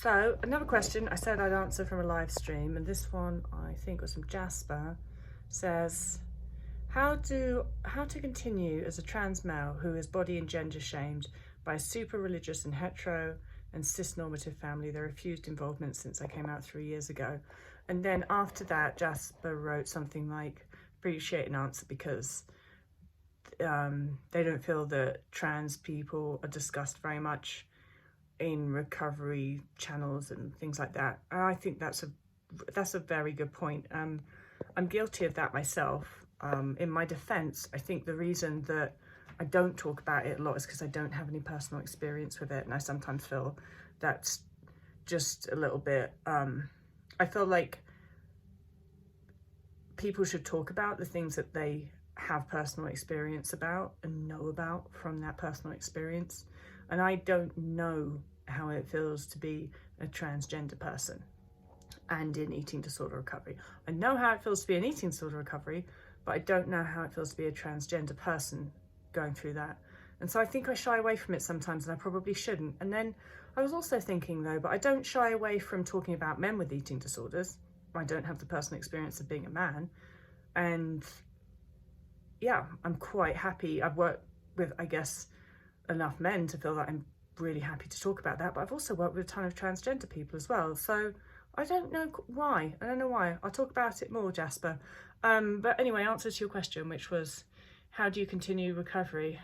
So another question I said I'd answer from a live stream, and this one I think was from Jasper, says, how to continue as a trans male who is body and gender shamed by a super religious and hetero and cis-normative family that refused involvement since I came out 3 years ago. And then after that, Jasper wrote something like, appreciate an answer because they don't feel that trans people are discussed very much in recovery channels and things like that. And I think that's a very good point. I'm guilty of that myself. In my defense, I think the reason that I don't talk about it a lot is because I don't have any personal experience with it, and I sometimes feel that's just a little bit I feel like people should talk about the things that they have personal experience about and know about from that personal experience. And I don't know how it feels to be a transgender person and in eating disorder recovery. I know how it feels to be in eating disorder recovery, but I don't know how it feels to be a transgender person going through that. And so I think I shy away from it sometimes, and I probably shouldn't. And then I was also thinking though, but I don't shy away from talking about men with eating disorders. I don't have the personal experience of being a man. And yeah, I'm quite happy. I've worked with, I guess, enough men to feel that I'm really happy to talk about that, but I've also worked with a ton of transgender people as well. So I don't know why. I'll talk about it more, Jasper. But anyway, answer to your question, which was, how do you continue recovery?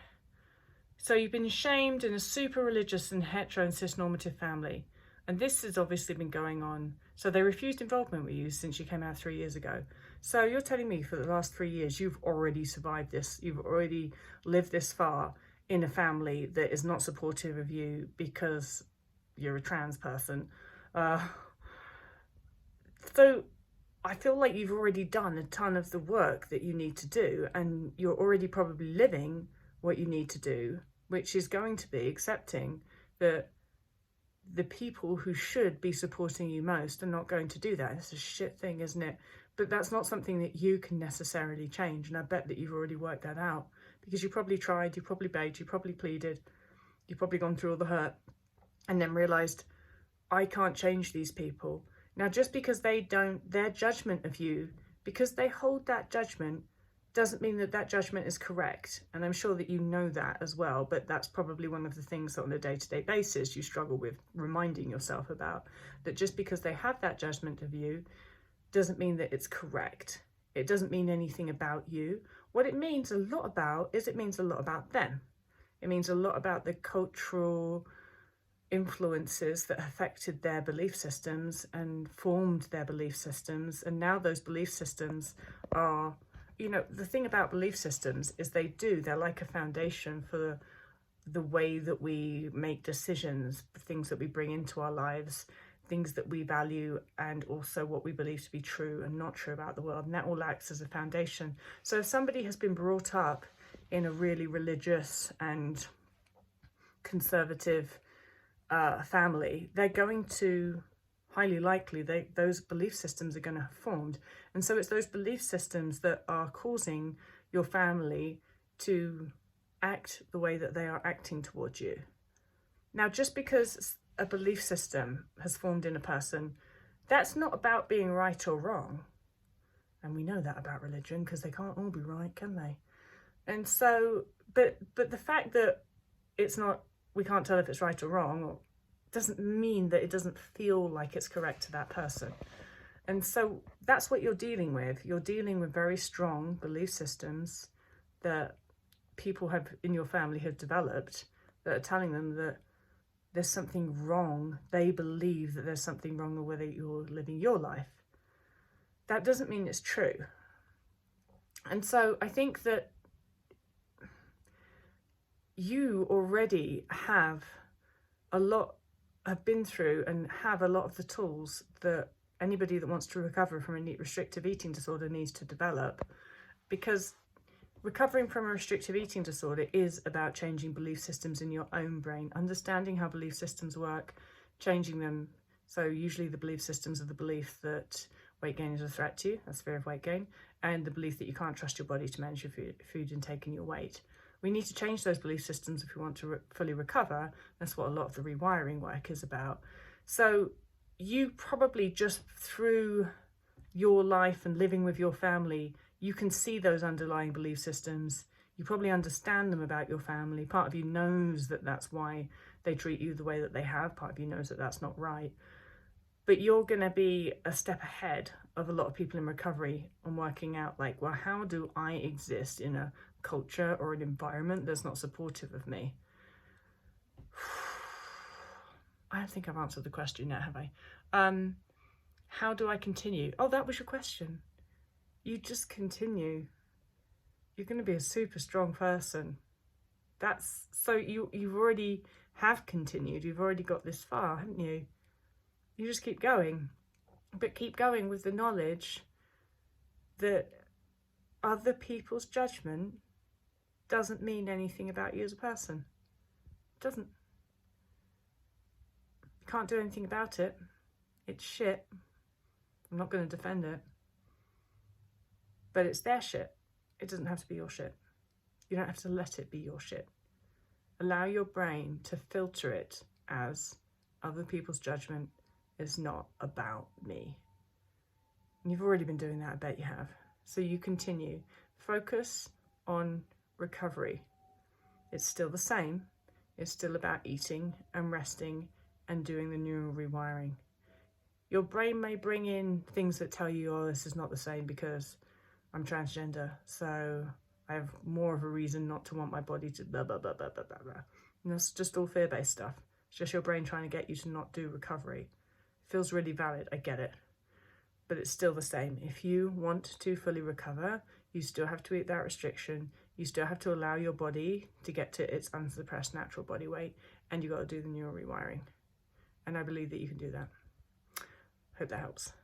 So you've been shamed in a super religious and hetero and cis-normative family. And this has obviously been going on. So they refused involvement with you since you came out 3 years ago. So you're telling me for the last 3 years, you've already survived this. You've already lived this far in a family that is not supportive of you because you're a trans person. So I feel like you've already done a ton of the work that you need to do, and you're already probably living what you need to do, which is going to be accepting that the people who should be supporting you most are not going to do that. It's a shit thing, isn't it? But that's not something that you can necessarily change. And I bet that you've already worked that out, because you probably tried, you probably begged, you probably pleaded, you've probably gone through all the hurt and then realized, I can't change these people. Now, just because their judgment of you, because they hold that judgment, doesn't mean that that judgment is correct. And I'm sure that you know that as well, but that's probably one of the things that on a day-to-day basis you struggle with reminding yourself about, that just because they have that judgment of you doesn't mean that it's correct. It doesn't mean anything about you. What it means a lot about is it means a lot about them. It means a lot about the cultural influences that affected their belief systems and formed their belief systems. And now those belief systems are, you know, the thing about belief systems is they're like a foundation for the way that we make decisions, things that we bring into our lives, things that we value, and also what we believe to be true and not true about the world. And that all acts as a foundation. So if somebody has been brought up in a really religious and conservative family, they're going to, highly likely, those belief systems are going to have formed. And so it's those belief systems that are causing your family to act the way that they are acting towards you. Now, just because a belief system has formed in a person, that's not about being right or wrong. And we know that about religion, because they can't all be right, can they? And so, but the fact that it's not, we can't tell if it's right or wrong, or doesn't mean that it doesn't feel like it's correct to that person. And so that's what you're dealing with. You're dealing with very strong belief systems that people have in your family have developed that are telling them that there's something wrong. They believe that there's something wrong with the way that you're living your life. That doesn't mean it's true. And so I think that you already have been through and have a lot of the tools that anybody that wants to recover from a restrictive eating disorder needs to develop, because recovering from a restrictive eating disorder is about changing belief systems in your own brain, understanding how belief systems work, changing them. So usually the belief systems are the belief that weight gain is a threat to you, that's fear of weight gain, and the belief that you can't trust your body to manage your food intake and your weight. We need to change those belief systems if we want to fully recover. That's what a lot of the rewiring work is about. So you probably just through your life and living with your family, you can see those underlying belief systems. You probably understand them about your family. Part of you knows that that's why they treat you the way that they have. Part of you knows that that's not right. But you're going to be a step ahead of a lot of people in recovery on working out, like, well, how do I exist in a culture or an environment that's not supportive of me? I don't think I've answered the question yet, have I? How do I continue? Oh, that was your question. You just continue. You're going to be a super strong person. That's so you've already have continued. You've already got this far, haven't you? You just keep going, but keep going with the knowledge that other people's judgment doesn't mean anything about you as a person. It doesn't. You can't do anything about it. It's shit. I'm not going to defend it. But it's their shit. It doesn't have to be your shit. You don't have to let it be your shit. Allow your brain to filter it as other people's judgment is not about me. And you've already been doing that, I bet you have. So you continue. Focus on recovery. It's still the same. It's still about eating and resting and doing the neural rewiring. Your brain may bring in things that tell you, oh, this is not the same because I'm transgender, so I have more of a reason not to want my body to blah, blah, blah, blah, blah, blah, blah. And that's just all fear-based stuff. It's just your brain trying to get you to not do recovery. It feels really valid, I get it. But it's still the same. If you want to fully recover, you still have to eat that restriction. You still have to allow your body to get to its unsuppressed natural body weight, and you got to do the neural rewiring. And I believe that you can do that. Hope that helps.